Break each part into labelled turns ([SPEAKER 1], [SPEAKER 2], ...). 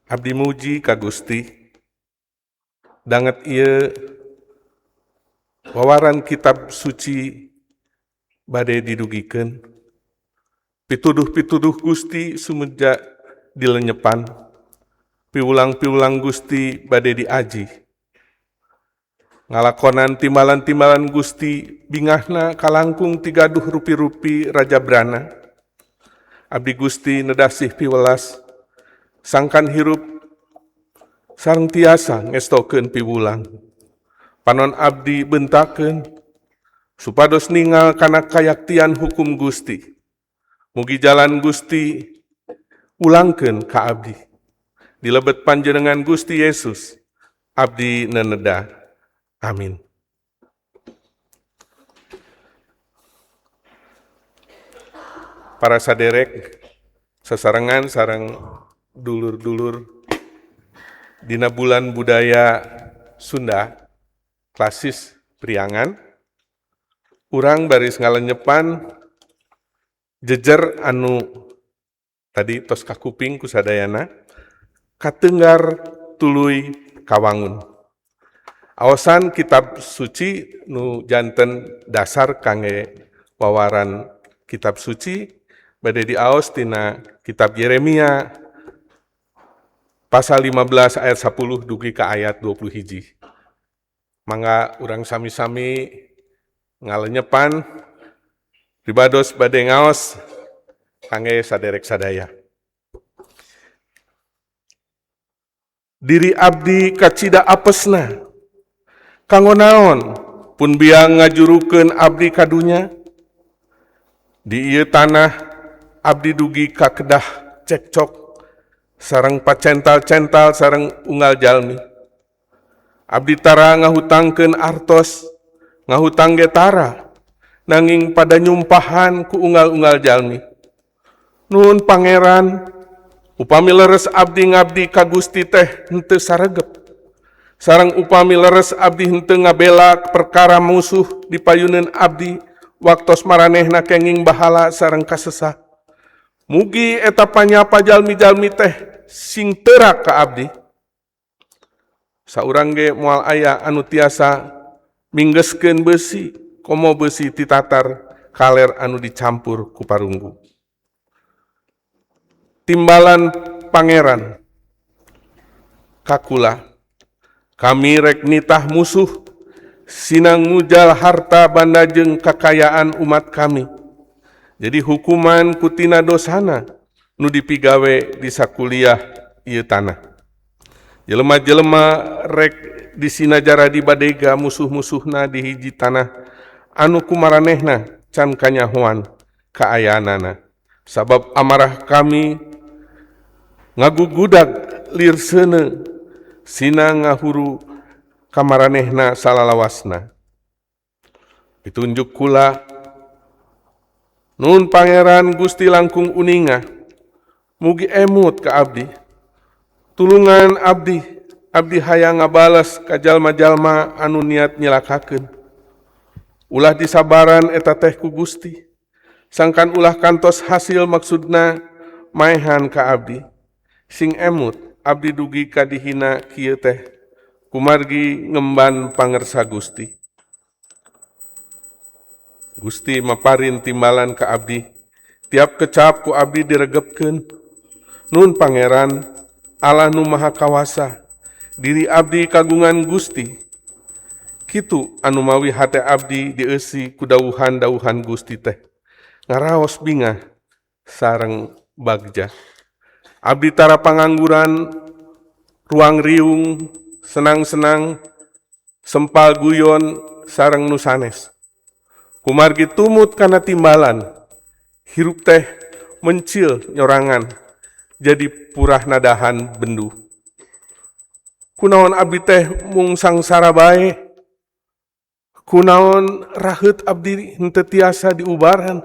[SPEAKER 1] Abdi muji ka Gusti, danget ieu wawaran kitab suci bade didugikeun. Pituduh-pituduh Gusti sumedja dilenyepan, piulang-piulang Gusti bade diaji. Ngalakonan timbalan-timbalan Gusti bingahna kalangkung tigaduh rupi-rupi Raja Brana. Abdi Gusti nedasih piwelas, sangkan hirup sareng tiasa ngestokeun piwulang. Panon abdi bentakeun supados ningal kana kayaktian hukum Gusti. Mugi jalan Gusti ulangkeun ka abdi. Dilebet panjenengan Gusti Yesus, abdi neneda. Amin. Para saderek sasarengan sareng dulur-dulur dina bulan budaya Sunda klasis priangan, urang baris ngalenyepan jejer anu tadi tos kakuping ku sadayana katenggar tuluy kawangun. Aosan kitab suci nu janten dasar kangge wawaran kitab suci bade diaos tina kitab Yeremia pasal 15 ayat 10 dugi ka ayat 21. Mangga urang sami-sami ngalenyepan ribados bade ngaos kangge saderek sadaya. Diri abdi kacida apesna, kanggo naon pun biang ngajurukeun abdi kadunya. Di ieu tanah abdi dugi ka kedah cekcok sareng pacental-cental sareng unggal jalmi. Abdi tara ngahutangkeun artos, ngahutang ge tara, nanging pada nyumpahan ku unggal-unggal jalmi. Nuhun Pangeran, upami leres abdi ngabdi ka Gusti teh henteu saregep. Sareng upami leres abdi henteu ngabela perkara musuh dipayuneun abdi, waktos maranehna kenging bahala sareng kasesat. Mugi eta panyapa jalmi-jalmi teh sing teurak ka abdi. Saurang ge moal aya anu tiasa minggeskeun besi, komo besi titatar kaler anu dicampur ku parunggu. Timbalan Pangeran kakula, kami rek nitah musuh sinang ngujal harta banda jeung kakayaan umat kami. Jadi hukuman kutina dosana nu dipigawe di sakuliah ieu tanah. Jelema-jelema rek disinajara di badega musuh-musuhna di hiji tanah anu kumaranehna can kanyahoan kaayaanana. Sabab amarah kami ngagugudag lirseuna sina ngahuru kamaranehna salalawasna. Pitunjuk kula nun Pangeran Gusti langkung uninga, mugi emut ka abdi. Tulungan abdi, abdi hayang ngabales ka jalma-jalma anu niat nyelakakeun. Ulah disabaran eta teh ku Gusti. Sangkan ulah kantos hasil maksudna maehan ka abdi. Sing emut abdi dugi ka dihina kieu teh kumargi ngemban pangersa Gusti. Gusti maparin timbalan ka abdi, tiap kecap ku abdi diregepkeun. Nun Pangeran Allah nu maha kawasa, diri abdi kagungan Gusti. Kitu anu mawi hate abdi dieusi ku dawuhan-dawuhan Gusti teh. Ngaraos bingah sareng bagja. Abdi tara pangangguran, ruang riung, senang-senang, sempal guyon sareng nu sanes. Kumargi tumut kana timbalan, hirup teh mencil nyorangan, jadi purah nadahan bendu. Kunaon abdi teh mung sangsara bae, kunaon raheut abdi henteu tiasa diubaran,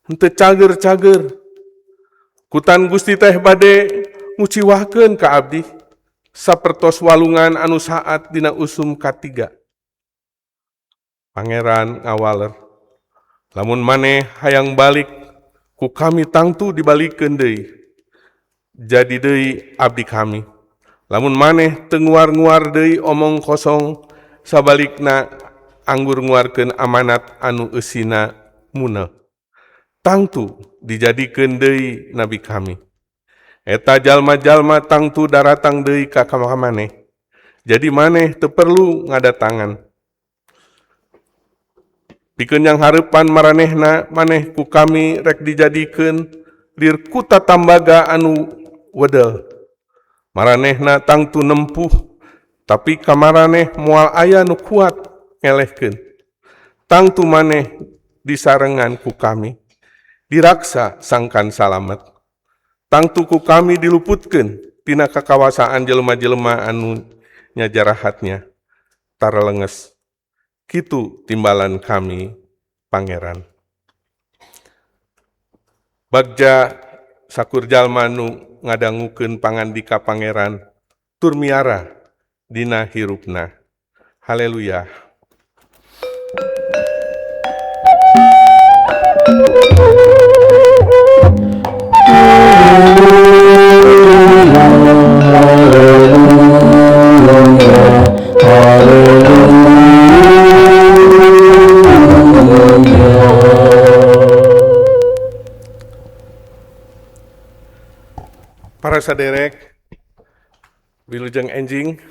[SPEAKER 1] henteu cager-cager. Kutan Gusti teh bade nguciwahkeun ka abdi, sapertos walungan anu saat dina usum katiga. Pangeran ngawaler, lamun maneh hayang balik, ku kami tangtu dibalikeun deui. jadi deui abdi kami. Lamun maneh teu nguar-nguar deui omong kosong, sabalikna anggur nguarkeun amanat anu eusina muneh. Tangtu dijadikeun deui nabi kami. Eta jalma-jalma tangtu daratang deui ka maneh. Jadi maneh teu perlu ngadatangan. Pikeun yang hareupan maranehna maneh ku kami rek dijadikeun lir ku tatambaga anu wedel. Maranehna tangtu nempuh, tapi ka maraneh moal aya nu kuat ngelehkeun. Tangtu maneh disarengan ku kami, diraksa sangkan salamet. Tangtu ku kami diluputkeun tina kakawasaan jelema-jelema anu nyajarahatnya tarelenges. Kitu timbalan kami, Pangeran. Bagja sakur jalma nu ngadangukeun pangandika Pangeran tur miara dina hirupna. Haleluya. Para saderek, wilujeng enjing,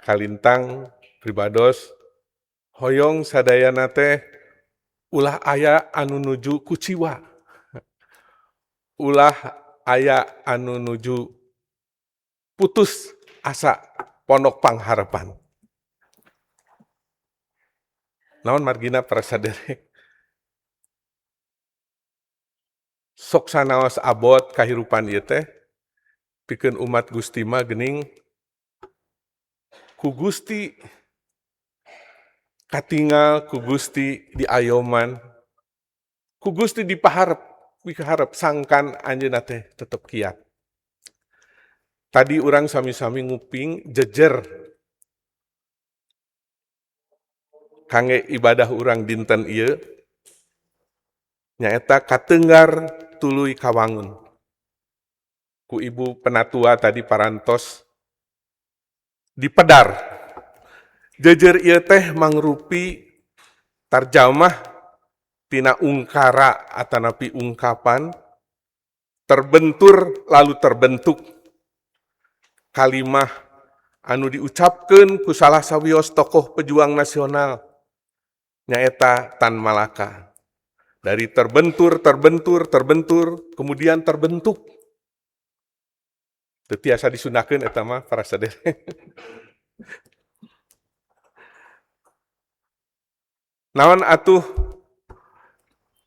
[SPEAKER 1] kalintang, pribados, hoyong sadayana teh ulah aya anu nuju kuciwa. Ulah aya anu nuju putus asa pondok pangharapan. Naon margina para saderek? Sok sanaos abot kahirupan ieu teh pikeun umat Gusti mah geuning ku Gusti katingal, ku Gusti diayoman, ku Gusti dipaharep sangkan anjeunna teh tetep kiat. Tadi urang sami-sami nguping jejer kangge ibadah urang dinten ieu nyaeta kateunggar tuluy kawangun. Ku ibu penatua tadi parantos dipedar. Jejer ieu teh mangrupi tarjamah tina ungkara atanapi ungkapan terbentur lalu terbentuk kalimah anu diucapkeun ku salah sawios tokoh pejuang nasional nyaeta Tan Malaka. Dari terbentur, kemudian terbentuk. Teu tiasa disunahkeun eta mah para saderek. Naon atuh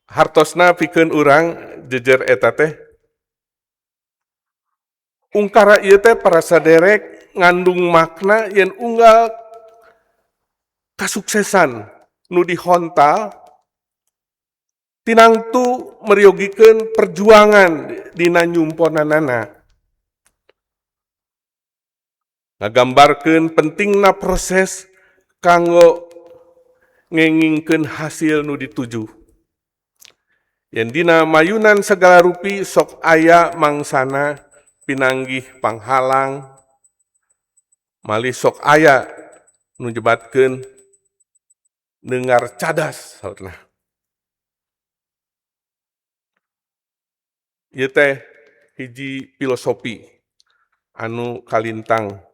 [SPEAKER 1] hartosna pikeun urang jejer eta teh? Ungkara ieu teh para saderek ngandung makna yen unggal kasuksesan nu dihontal tinangtu meriogikeun perjuangan dina nyumponanana. Ngagambarkeun pentingna proses kanggo ngengingkeun hasil nu dituju. Yen dina mayunan segala rupi sok aya mangsana pinanggih panghalang, malih sok aya nu nyebatkeun neungar cadas sautna. Ieu teh hiji filosofi anu kalintang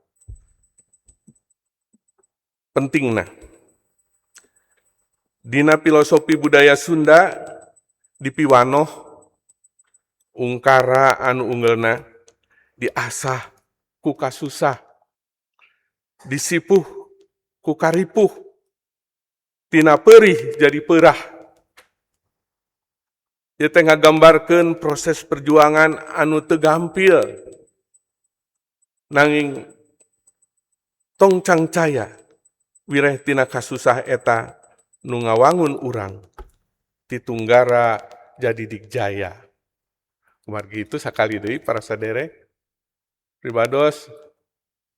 [SPEAKER 1] pentingna. Dina filosofi budaya Sunda dipiwanoh ungkara anu unggelna diasah ku kasusah, disipuh ku karipuh, tina peurih jadi peurah. Ieu teh ngagambarkeun proses perjuangan anu teu gampil nanging tong cangcaya wireh tina kasusah eta nu ngawangun urang ti tunggara jadi dikjaya. Kumargi itu sakali deui para saderek pribados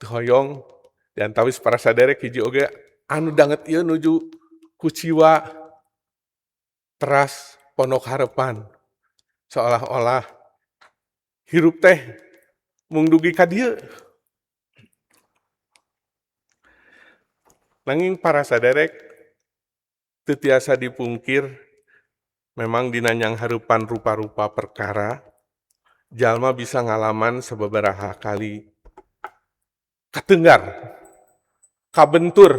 [SPEAKER 1] teu hoyong diantawis para saderek hiji oge anu danget ieu nuju ku ciwa teras Pondok Harapan seolah-olah hirup teh mung dugi ka dieu. Nanging para saderek teu tiasa dipungkir memang dina nyang hareupan rupa-rupa perkara jalma bisa ngalaman sababaraha kali katenggar, kabentur.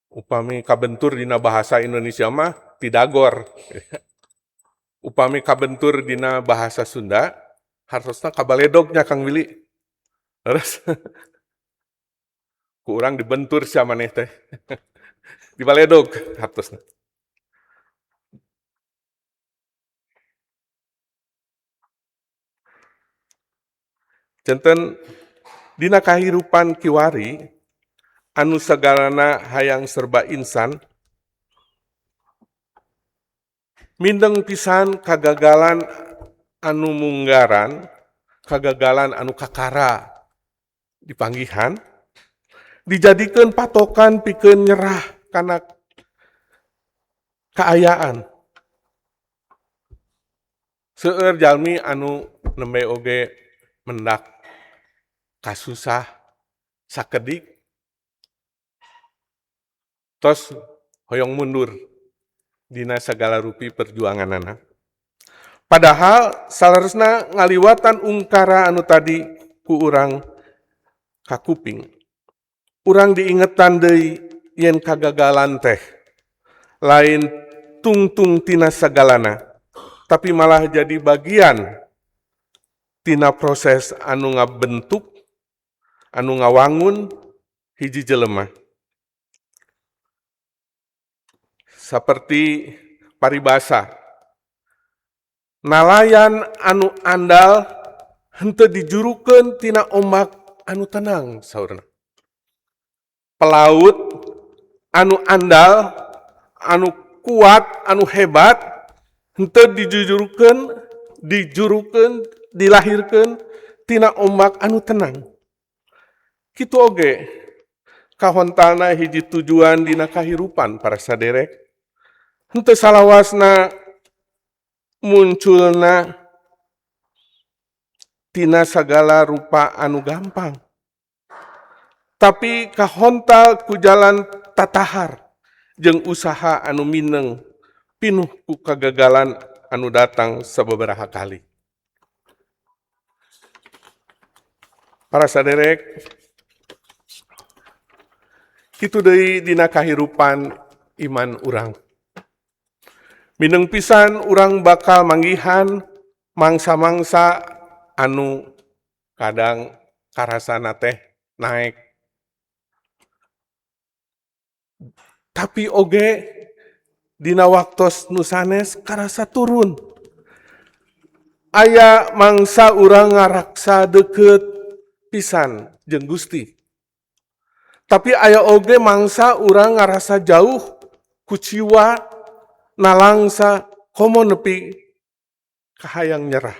[SPEAKER 1] Upami kabentur dina bahasa Indonesia mah tidagor. Upami kabentur dina bahasa Sunda hartosna kabaledognya Kang Willy. Terus ku urang dibentur sia maneh teh. Dibaledog hartosna. Janten dina kahirupan kiwari anu sagalana hayang serba insan, mindeng pisan kagagalan anu munggaran, kagagalan anu kakara dipanggihan, dijadikeun patokan pikeun nyerah kana kaayaan. Seueur jalmi anu nembe oge mendak kasusah sakedik tos hoyong mundur dina sagala rupi perjuanganana. Padahal salerusna ngaliwatan ungkara anu tadi ku urang kakuping. Urang diingetan deui yen kagagalan teh lain tungtung tina sagalana, tapi malah jadi bagian tina proses anu ngabentuk, anu ngawangun hiji jelema. Saperti paribasa, nalayan anu andal henteu dijurukeun tina ombak anu tenang saurna. Pelaut anu andal, anu kuat, anu hebat henteu dilahirkeun tina ombak anu tenang. Kitu oge kahontalna hiji tujuan dina kahirupan para saderek. Henteu salawasna munculna tina sagala rupa anu gampang. Tapi kahontal ku jalan tatahar jeung usaha anu mineng pinuh ku kagagalan anu datang sababaraha kali. Para saderek, kitu deui dina kahirupan iman urang. Mineng pisan urang bakal manggihan mangsa-mangsa anu kadang karasana teh naek. Tapi oge dina waktos nu sanes karasa turun. Aya mangsa urang ngaraksa deukeut pisan jeung Gusti. Tapi aya oge mangsa urang ngarasa jauh ku jiwa nalangsa komo nepi kahayang nyerah.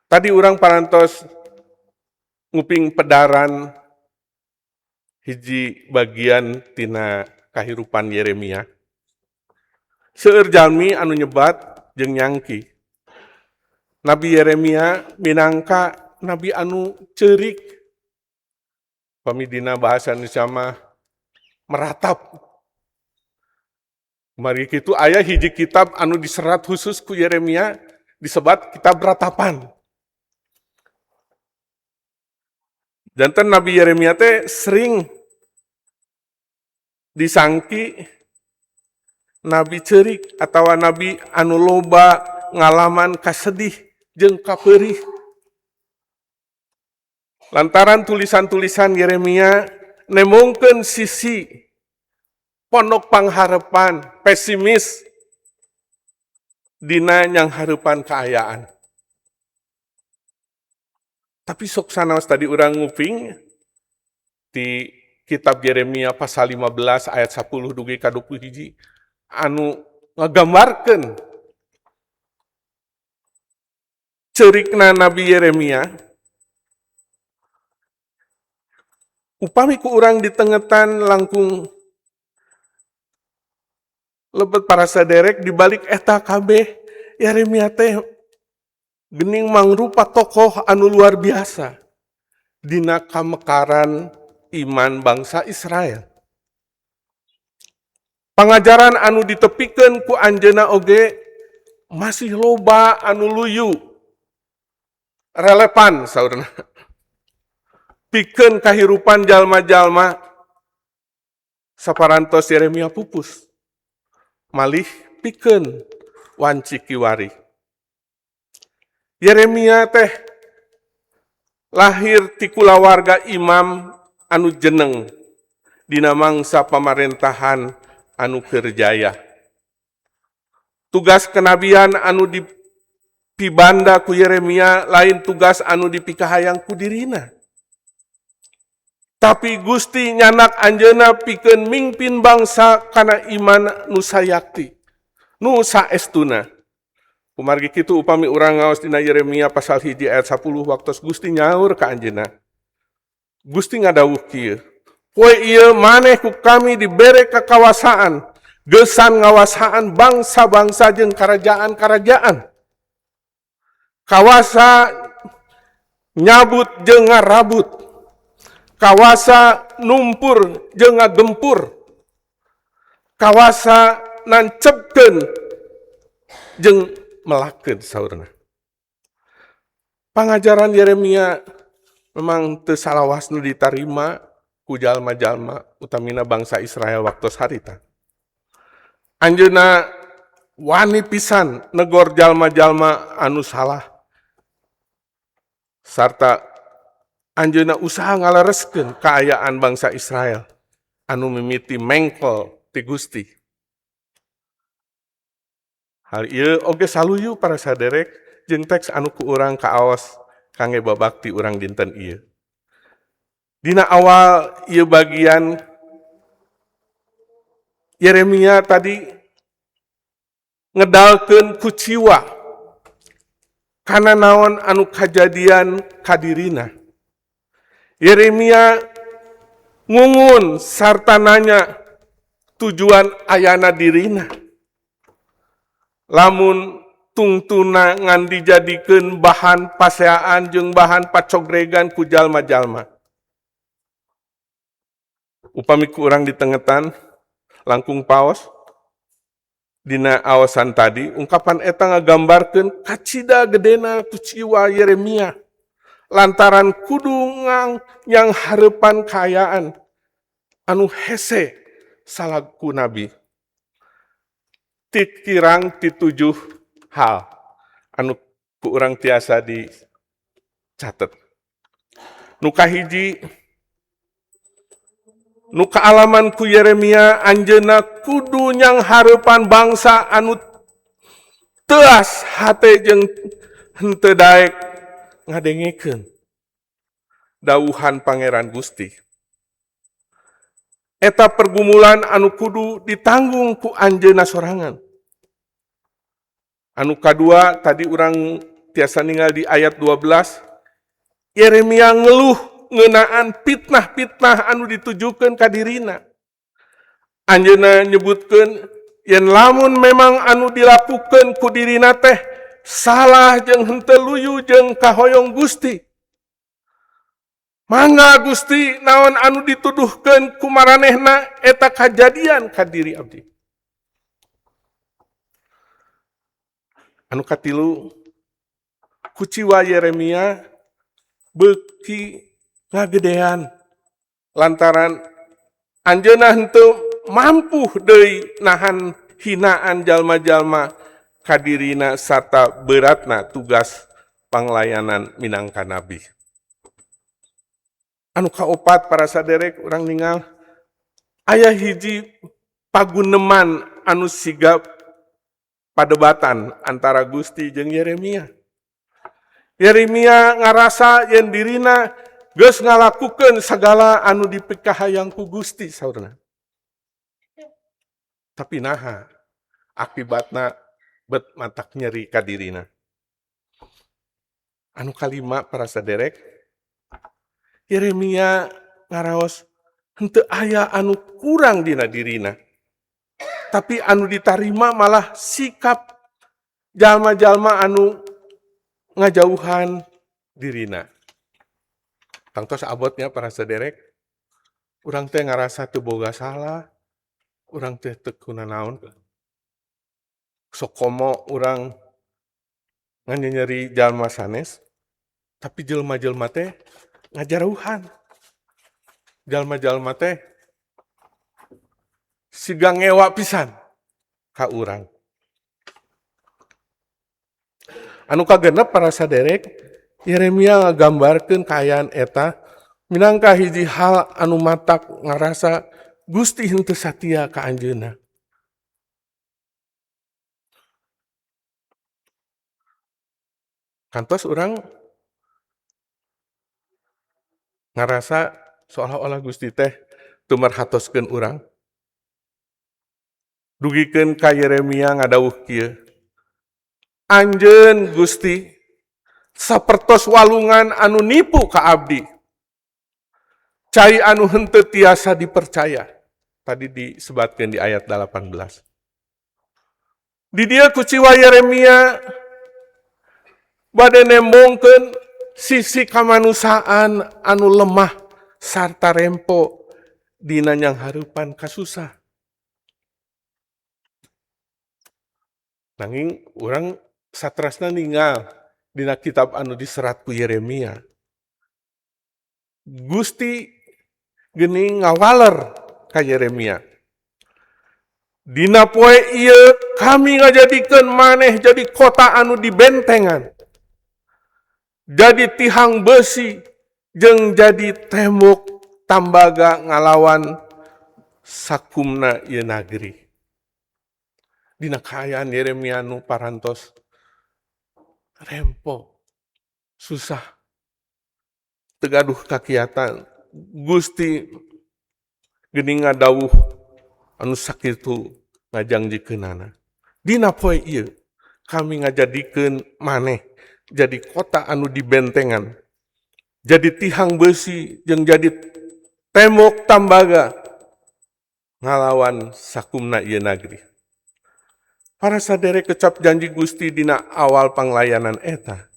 [SPEAKER 1] Tadi urang parantos nguping pedaran hiji bagian tina kahirupan Yeremia. Seueur jalmi anu nyebat jeung nyangki. Nabi Yeremia minangka nabi anu ceurik. Pami dina bahasa Indonesia mah meratap. Mari kitu aya hiji kitab anu diserat khusus ku Yeremia disebat kitab ratapan. Janten Nabi Yeremia teh sering disangki nabi ceurik atawa nabi anu loba ngalaman kasedih jeung kapeurih. Lantaran tulisan-tulisan Yeremia nemongkeun sisi pondok pangharepan, pesimis dina nyang hareupan kaayaan. Tapi sok sanaos tadi urang nguping di kitab Yeremia pasal 15 ayat 10 dugi ka 21 anu ngagambarkeun ceurikna Nabi Yeremia. Upami ku urang ditengetan langkung Lebet para saderek dibalik eta kabeh Yeremia teh gening mangrupa tokoh anu luar biasa dina kamekaran iman bangsa Israel. Pangajaran anu ditepikeun ku anjeunna oge masih loba anu luyu relevan saudara. Pikeun kahirupan jalma-jalma saparantos Yeremia pupus. Malih pikeun wanci kiwari. Yeremia teh lahir ti kulawarga imam anu jeneng dina mangsa pamarentahan anu kerjaya. Tugas kenabian anu dipibanda ku Yeremia lain tugas anu dipikahayang ku dirina. Tapi Gusti nyanak anjeunna pikeun mingpin bangsa kana iman nu sayakti, nu saestuna. Kumargi kitu upami urang ngaos dina Yeremia pasal 1 ayat 10 waktos Gusti nyaur ka anjeunna. Gusti ngadawuh kieu, "Poe ieu maneh ku kami dibere kekawasaan, geusan ngawasaan bangsa-bangsa jeung karajaan-karajaan. Kawasa nyabut jeung ngarabut, kawasa numpur jeung ngagempur, kawasa nancepkeun jeung melakeun," saurna. Pangajaran Yeremia memang teu salawasna ditarima ku jalma-jalma utamina bangsa Israel waktos harita. Anjeunna wani pisan negor jalma-jalma anu salah. Sarta anjeunna usaha ngalereskeun kaayaan bangsa Israel anu mimiti mengkol ti Gusti. Hal ieu oge saluyu para saderek jeung teks anu ku urang kaawos kangge babakti urang dinten ieu. Dina awal ieu bagian Yeremia tadi ngedalkeun ku ciwa kana naon anu kajadian kadirina. Yeremia ngungun sarta nanya tujuan ayana dirina. Lamun tungtuna ngan dijadikeun bahan paseaan jeung bahan pacogregan ku jalma-jalma. Upami ku urang ditengetan langkung paos dina aosan tadi ungkapan eta ngagambarkeun kacida gedena ku ciwa Yeremia lantaran kudu yang hareupan kaayaan anu hese salaku nabi. Tikirang ti 7 hal anu ku urang tiasa dicatet. Nu kahiji, nu kaalaman ku Yeremia anjeunna kudu nyang hareupan bangsa anu teuas hate jeung henteu daek ngadengekeun dawuhan Pangeran Gusti. Eta pergumulan anu kudu ditanggung ku anjeunna sorangan. Anu kadua tadi urang tiasa ninggal di ayat 12, Yeremia ngeluh ngeunaan fitnah-fitnah anu ditujukeun ka dirina. Anjeunna nyebutkeun yen lamun memang anu dilakukeun ku dirina teh salah jeung henteu luyu jeung kahoyong Gusti. Mangga Gusti naon anu dituduhkeun ku maranehna eta kajadian ka diri abdi. Anu katilu, kuciwa Yeremia beuki ngagedean lantaran anjeunna henteu mampu deui nahan hinaan jalma-jalma kadirina sarta beratna tugas panglayanan minangka nabi. Anu kaopat para saderek urang ningal aya hiji paguneman anu sigap padebatan antara Gusti jeung Yeremia. Yeremia ngarasa yen dirina geus ngalakukeun sagala anu dipikahayang ku Gusti saudara. Tapi naha akibatna bet matak nyeri ka dirina. Anu kalima para saderek, Yeremia ngaraos henteu aya anu kurang dina dirina. tapi anu ditarima malah sikap jalma-jalma anu ngajauhan dirina. Tangtos abotnya para sederek, urang teh ngarasa teu boga salah, urang teh teu kunaon, sok komo urang nganyeri jalma sanes, tapi jelma-jelma teh ngajarauhan. Jalma-jalma teh siga ngewa pisan ka urang. Anu kagenep para saderek, Yeremia ngagambarkeun kaayaan eta minangka hiji hal anu matak ngarasa Gusti henteu satia ka anjeunna. Kantos urang ngarasa seolah-olah Gusti teh teu marhatoskeun urang. Dugikeun ka Yeremia ngadawuh kieu. Anjeun Gusti sapertos walungan anu nipu ka abdi. Cai anu henteu tiasa dipercaya. Tadi disebatkeun di ayat 18. Di dieu kuciwa Yeremia bade nembongkeun sisi kamanusaan anu lemah sarta rempo dina nyanghareupan kasusah. Nanging urang satrasna ninggal dina kitab anu diserat ku Yeremia. Gusti geuning ngawaler ka Yeremia. Dina poe ieu kami ngajadikeun maneh jadi kota anu dibentengan. Jadi tihang besi jeung jadi tembok tambaga ngalawan sakumna ieu nagri. Dina kaayaan Yeremia nu parantos rempo, susah, tegaduh kakiatan, Gusti geuning ngadawuh anu sakitu ngajangjikeunana. Dina poe ieu kami ngajadikeun maneh jadi kota anu dibentengan, jadi tihang besi jeung jadi tembok tambaga ngalawan sakumna ieu nagri. Para saderek kecap janji Gusti dina awal panglayanan eta.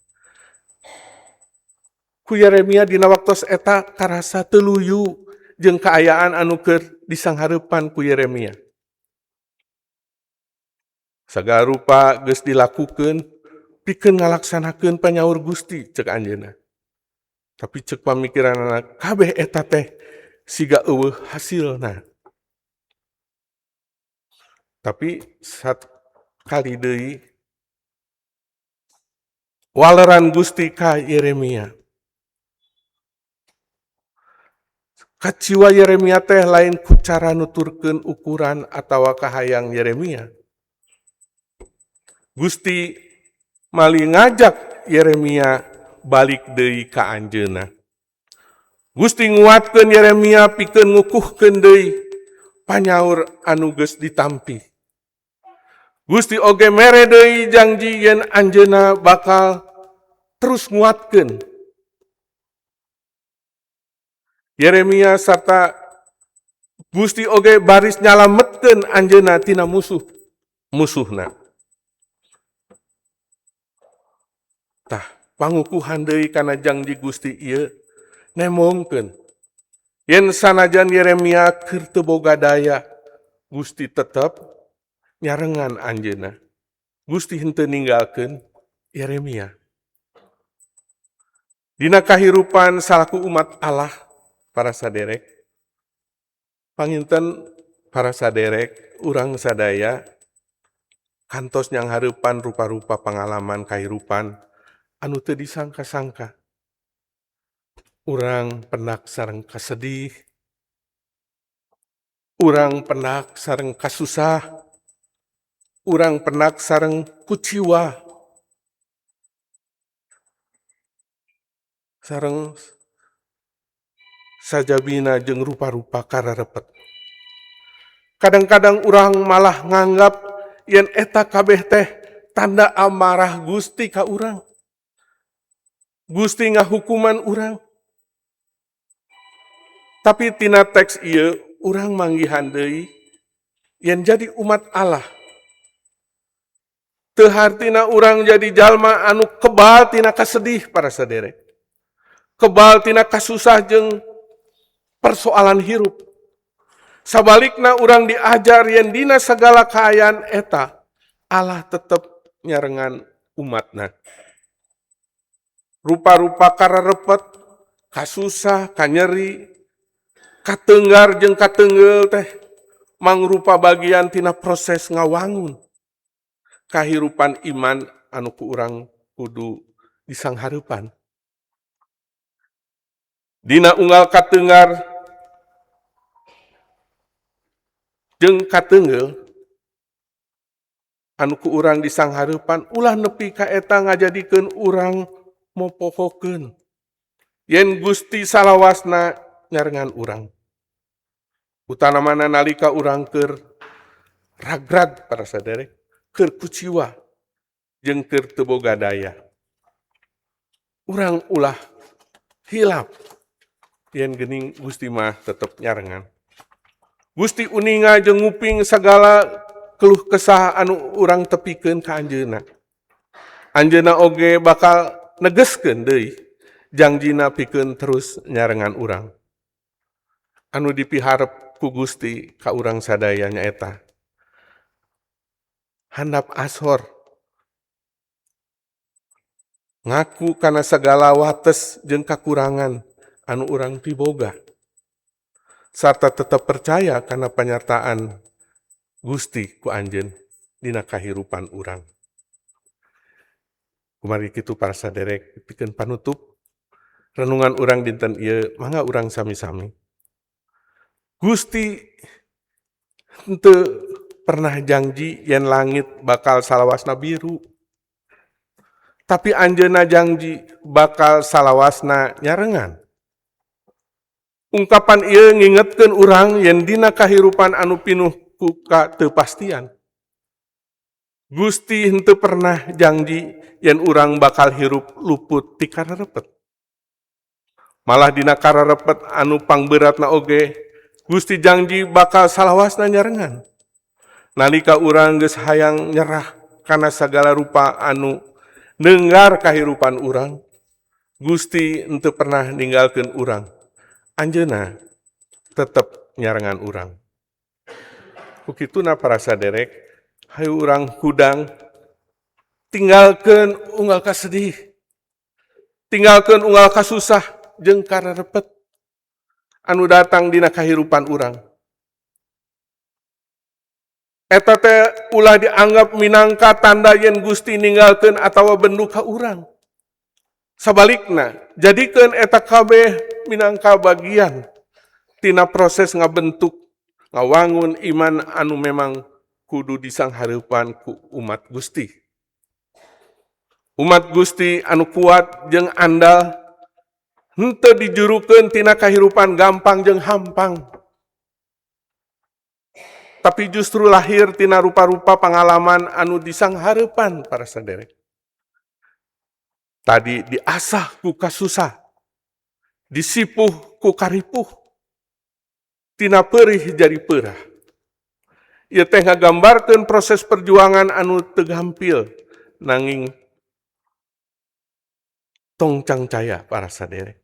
[SPEAKER 1] Ku Yeremia dina waktos eta karasa teu luyu jeung kaayaan anu keur disanghareupan ku Yeremia. Sagala rupa geus dilakukeun pikeun ngalaksanakeun panyaur Gusti ceuk anjeunna. Tapi ceuk pamikiranna kabeh eta teh siga eueuh hasilna. Tapi kali deui waleran Gusti ka Yeremia. Kaciwa Yeremia teh lain ku cara nuturkeun ukuran atawa kahayang Yeremia. Gusti mali ngajak Yeremia balik deui ka anjeunna. Gusti nguatkeun Yeremia pikeun ngukuhkeun deui panyaur anu geus ditampi. Gusti oge mere deui janji yen anjeunna bakal terus nguatkeun Yeremia sarta Gusti oge baris nyalametkeun anjeunna tina musuhna. Tah, pangukuhan deui kana janji Gusti ieu nemongkeun yen sanajan Yeremia keur teu boga daya, Gusti tetep nyarengan anjeunna. Gusti henteu ninggalkeun Yeremia. Dina kahirupan salaku umat Allah, para saderek, panginten para saderek, urang sadaya kantos nyanghareupan rupa-rupa pangalaman kahirupan anu teu disangka-sangka. Urang pendak sareng kasedih, urang pendak sareng kasusah, urang pendak sareng kuciwa, sareng sajabina jeung rupa-rupa kararepet. Kadang-kadang urang malah nganggap yen eta kabeh teh tanda amarah Gusti ka urang. Gusti ngahukuman urang. Tapi tina teks ieu urang manggihan deui yang jadi umat Allah. Teu hartina urang jadi jalma anu kebal tina kasedih para saderek. Kebal tina kasusah jeung persoalan hirup. Sabalikna urang diajar yen dina segala kaayaan eta Allah tetep nyarengan umatna. Rupa-rupa kararepet, kasusah, kanyeri, katenggar jeung katenggel teh mangrupa bagian tina proses ngawangun kahirupan iman anu ku urang kudu disanghareupan. Dina unggal katenggar jeung katenggel anu ku urang disanghareupan ulah nepi ka eta ngajadikeun urang mopohokeun yen Gusti salawasna nyarengan urang. Utamana nalika urang keur ragrag para saderek, keur kuciwa jeung keur teu boga daya. Urang ulah hilap yen geuning Gusti mah tetep nyarengan. Gusti uninga jeung nguping sagala keluh kesah anu urang tepikeun ka anjeunna. Anjeunna oge bakal negeskeun deui janjina pikeun terus nyarengan urang. Anu dipiharep ku Gusti ka urang sadaya nyaeta handap asor ngaku kana sagala wates jeung kakurangan anu urang piboga sarta tetap percaya kana panyertaan Gusti ku anjeun dina kahirupan urang. Kumari kitu para saderek pikeun panutup renungan urang dinten ieu mangga urang sami-sami. Gusti henteu pernah janji yen langit bakal salawasna biru. Tapi anjeunna janji bakal salawasna nyarengan. Ungkapan ieu ngingetkeun urang yen dina kahirupan anu pinuh ku kateupastian. Gusti henteu pernah janji yen urang bakal hirup luput ti kararepet. Malah dina kararepet anu pangberatna oge Gusti janji bakal salawasna nyarengan. Nalika urang geus hayang nyerah kana sagala rupa anu neunggar kahirupan urang, Gusti henteu pernah ninggalkeun urang. Anjeunna tetep nyarengan urang. Kukituna para saderek, hayu urang hudang tinggalkeun unggal kasedih. Tinggalkeun unggal kasusah jeung kararepet anu datang dina kahirupan urang. Eta teh ulah dianggap minangka tanda yen Gusti ninggalkeun atawa bendu ka urang. Sabalikna, jadikeun eta kabeh minangka bagian tina proses ngabentuk ngawangun iman anu memang kudu disanghareupan ku umat Gusti. Umat Gusti anu kuat jeung andal henteu dijurukeun tina kahirupan gampang jeung hampang. Tapi justru lahir tina rupa-rupa pangalaman anu disanghareupan para saderek. Tadi diasah ku kasusah, disipuh ku karipuh, tina peurih jadi peurah. Ieu teh ngagambarkeun proses perjuangan anu teu gampil nanging tong cangcaya para saderek.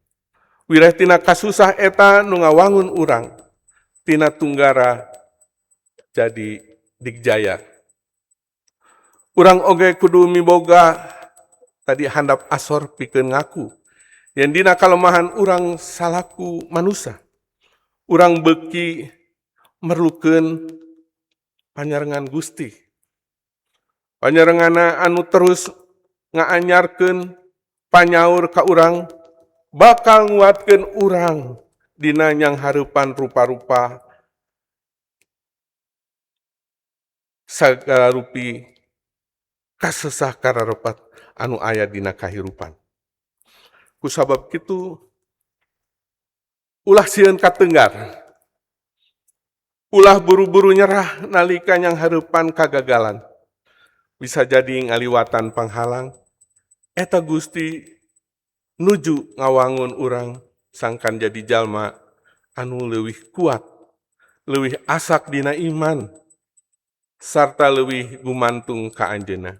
[SPEAKER 1] Wireh tina kasusah eta nu ngawangun urang tina tunggara jadi digjaya. Urang oge kudu miboga tadi handap asor pikeun ngaku yen dina kalemahan urang salaku manusia. Urang beuki merlukeun panyarengan Gusti. Panyarenganna anu terus ngaanyarkeun panyaur ka urang bakal nguatkeun urang dina nyanghareupan rupa-rupa sagala rupi kasesah kararepet anu aya dina kahirupan. Kusabab kitu ulah sieun katenggar. Ulah buru-buru nyerah nalika nyanghareupan kagagalan. Bisa jadi ngaliwatan panghalang eta Gusti nuju ngawangun urang sangkan jadi jalma anu leuwih kuat, leuwih asak dina iman, sarta leuwih gumantung ka Anjeunna.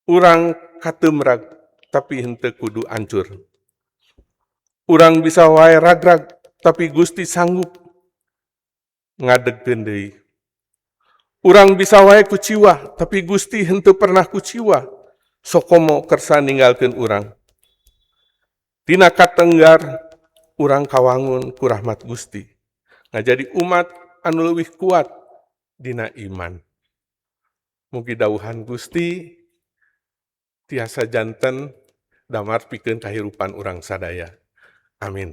[SPEAKER 1] Urang kateumrag tapi henteu kudu ancur. Urang bisa wae ragrag tapi Gusti sanggup ngadegkeun deui. Urang bisa wae kuciwa tapi Gusti henteu pernah kuciwa. Sokomo kersa ninggalkeun urang. Tina katenggar urang kawangun ku rahmat Gusti. Ngajadi umat anu leuwih kuat dina iman. Mugi dawuhan Gusti tiasa janten damar pikeun kahirupan urang sadaya. Amin.